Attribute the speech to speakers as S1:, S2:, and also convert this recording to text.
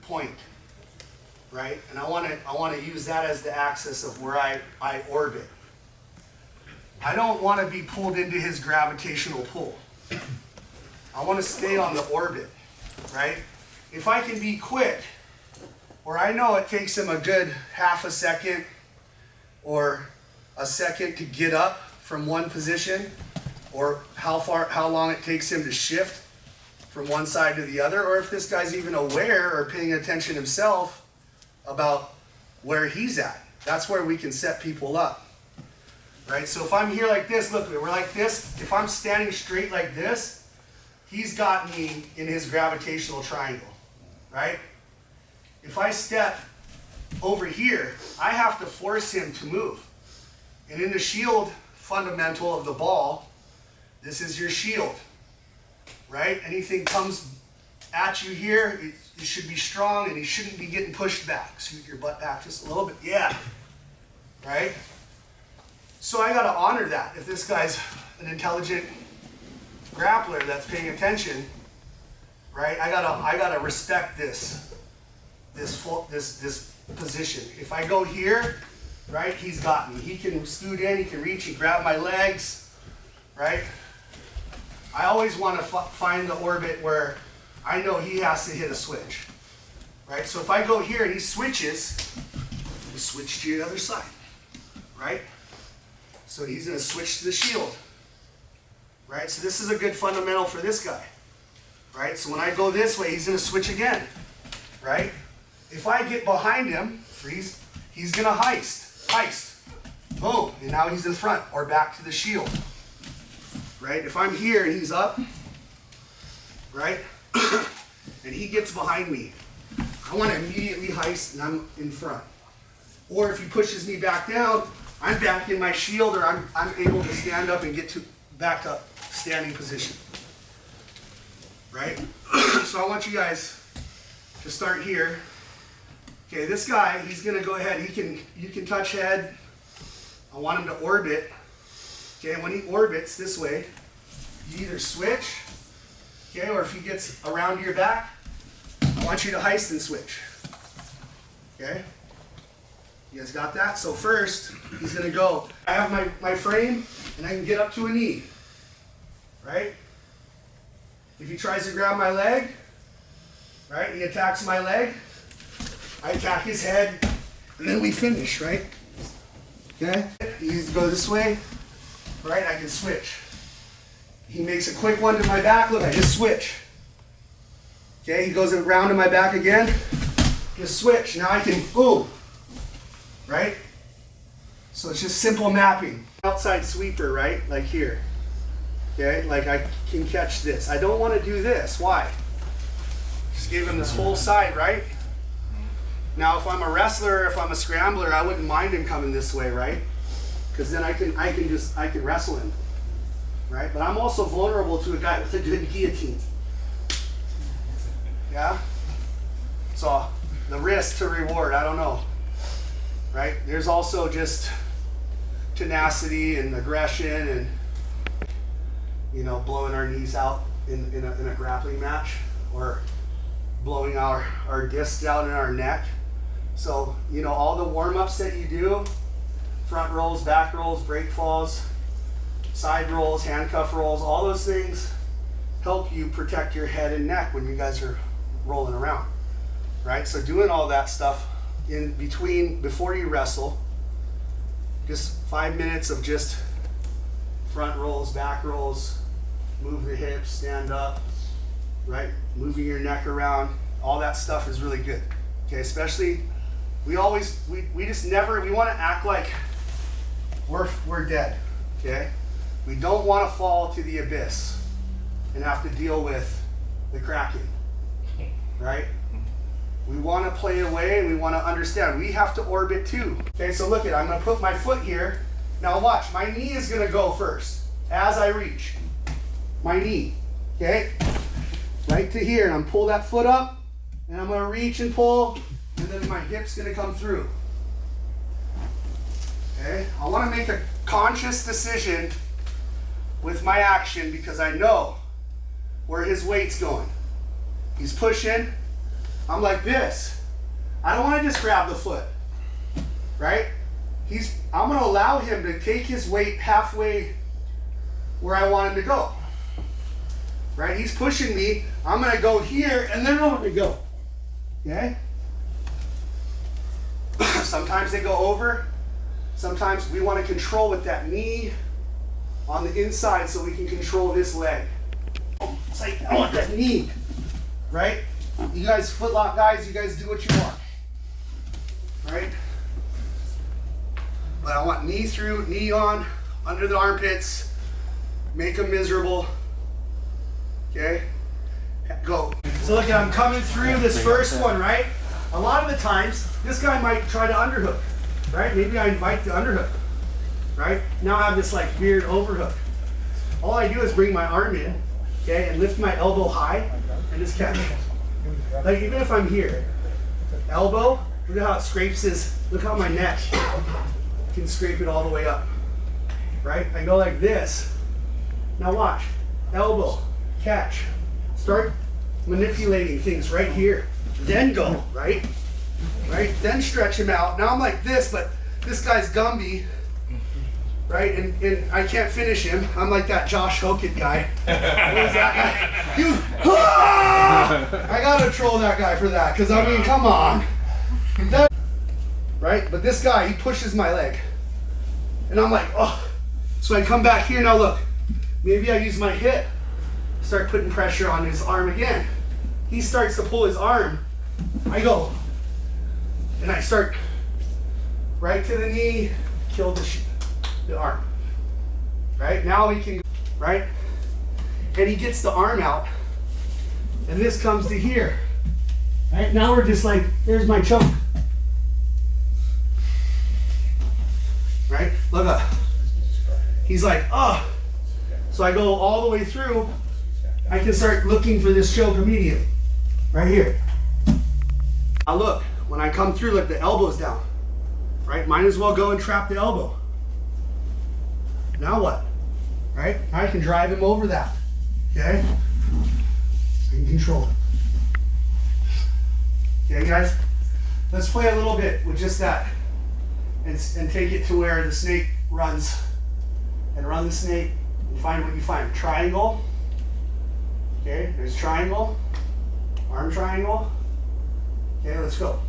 S1: point, right? And I want to use that as the axis of where I orbit. I don't want to be pulled into his gravitational pull. I want to stay on the orbit, right? If I can be quick, or I know it takes him a good half a second or a second to get up from one position, or how long it takes him to shift from one side to the other, or if this guy's even aware or paying attention himself about where he's at. That's where we can set people up, right? So if I'm here like this, look, we're like this. If I'm standing straight like this, he's got me in his gravitational triangle, right? If I step over here, I have to force him to move. And in the shield fundamental of the ball, this is your shield, right? Anything comes at you here, it should be strong and he shouldn't be getting pushed back. Scoot your butt back just a little bit, yeah, right? So I gotta honor that. If this guy's an intelligent grappler that's paying attention, right? I gotta respect this position. If I go here, right, he's got me. He can scoot in, he can reach and grab my legs, right? I always want to find the orbit where I know he has to hit a switch, right? So if I go here and he switches, we switch to the other side, right? So he's going to switch to the shield, right? So this is a good fundamental for this guy, right? So when I go this way, he's going to switch again, right? If I get behind him, he's going to heist, boom, and now he's in front or back to the shield, right? If I'm here and he's up, right, and he gets behind me, I want to immediately heist and I'm in front. Or if he pushes me back down, I'm back in my shield, or I'm able to stand up and get back to standing position, right? So I want you guys to start here. Okay, this guy, he's gonna go ahead, you can touch head. I want him to orbit. Okay, when he orbits this way, you either switch, okay, or if he gets around your back, I want you to heist and switch. Okay? You guys got that? So first, he's gonna go. I have my frame, and I can get up to a knee, right? If he tries to grab my leg, right, he attacks my leg, I attack his head, and then we finish, right? Okay? He needs to go this way, right? I can switch. He makes a quick one to my back. Look, I just switch. Okay, he goes around to my back again. Just switch. Now I can, boom. Right? So it's just simple mapping. Outside sweeper, right? Like here. Okay, like I can catch this. I don't want to do this. Why? Just gave him this whole side, right? Now, if I'm a wrestler, if I'm a scrambler, I wouldn't mind him coming this way, right? Because then I can wrestle him, right? But I'm also vulnerable to a guy with a good guillotine. Yeah? So the risk to reward, I don't know, right? There's also just tenacity and aggression and, you know, blowing our knees out in a grappling match, or blowing our discs out in our neck. So, you know, all the warm-ups that you do, front rolls, back rolls, break falls, side rolls, handcuff rolls, all those things help you protect your head and neck when you guys are rolling around, right? So doing all that stuff in between, before you wrestle, just 5 minutes of just front rolls, back rolls, move the hips, stand up, right? Moving your neck around, all that stuff is really good. Okay, especially, we just never, we want to act like we're dead, okay? We don't want to fall to the abyss and have to deal with the cracking, right? We want to play away and we want to understand. We have to orbit too. Okay, so look at, I'm going to put my foot here. Now watch, my knee is going to go first as I reach. My knee, okay? Right to here, and I'm pull that foot up, and I'm going to reach and pull, and then my hip's going to come through. Okay, I want to make a conscious decision with my action because I know where his weight's going. He's pushing, I'm like this. I don't want to just grab the foot, right? I'm going to allow him to take his weight halfway where I want him to go, right? He's pushing me. I'm going to go here, and then I'm going to go, okay? Sometimes they go over. Sometimes we want to control with that knee on the inside so we can control this leg. It's like, I want that knee, right? You guys, footlock guys, you guys do what you want, right? But I want knee through, knee on, under the armpits, make them miserable, okay? Go. So look, I'm coming through this first one, right? A lot of the times, this guy might try to underhook, right? Maybe I invite the underhook, right? Now I have this like weird overhook. All I do is bring my arm in, okay, and lift my elbow high and just catch. Like even if I'm here, elbow, look at how it scrapes look how my neck can scrape it all the way up, right? I go like this. Now watch, elbow, catch. Start manipulating things right here. Then go, right? Right? Then stretch him out. Now I'm like this, but this guy's Gumby, right? And I can't finish him. I'm like that Josh Hogan guy. What was that guy? I gotta troll that guy for that, because I mean, come on. Right? But this guy, he pushes my leg. And I'm like, oh. So I come back here, now look. Maybe I use my hip. Start putting pressure on his arm again. He starts to pull his arm. I go. And I start right to the knee, kill the arm. Right? Now we can, right? And he gets the arm out. And this comes to here. Right? Now we're just like, there's my choke. Right? Look up. He's like, oh. So I go all the way through. I can start looking for this choke immediately. Right here. Now look, when I come through, look, the elbow's down. Right? Might as well go and trap the elbow. Now what? Right? I can drive him over that. Okay? I can control it. Okay, guys? Let's play a little bit with just that. And take it to where the snake runs. And run the snake and find what you find. Triangle. Okay, there's triangle. Arm triangle. Okay, let's go.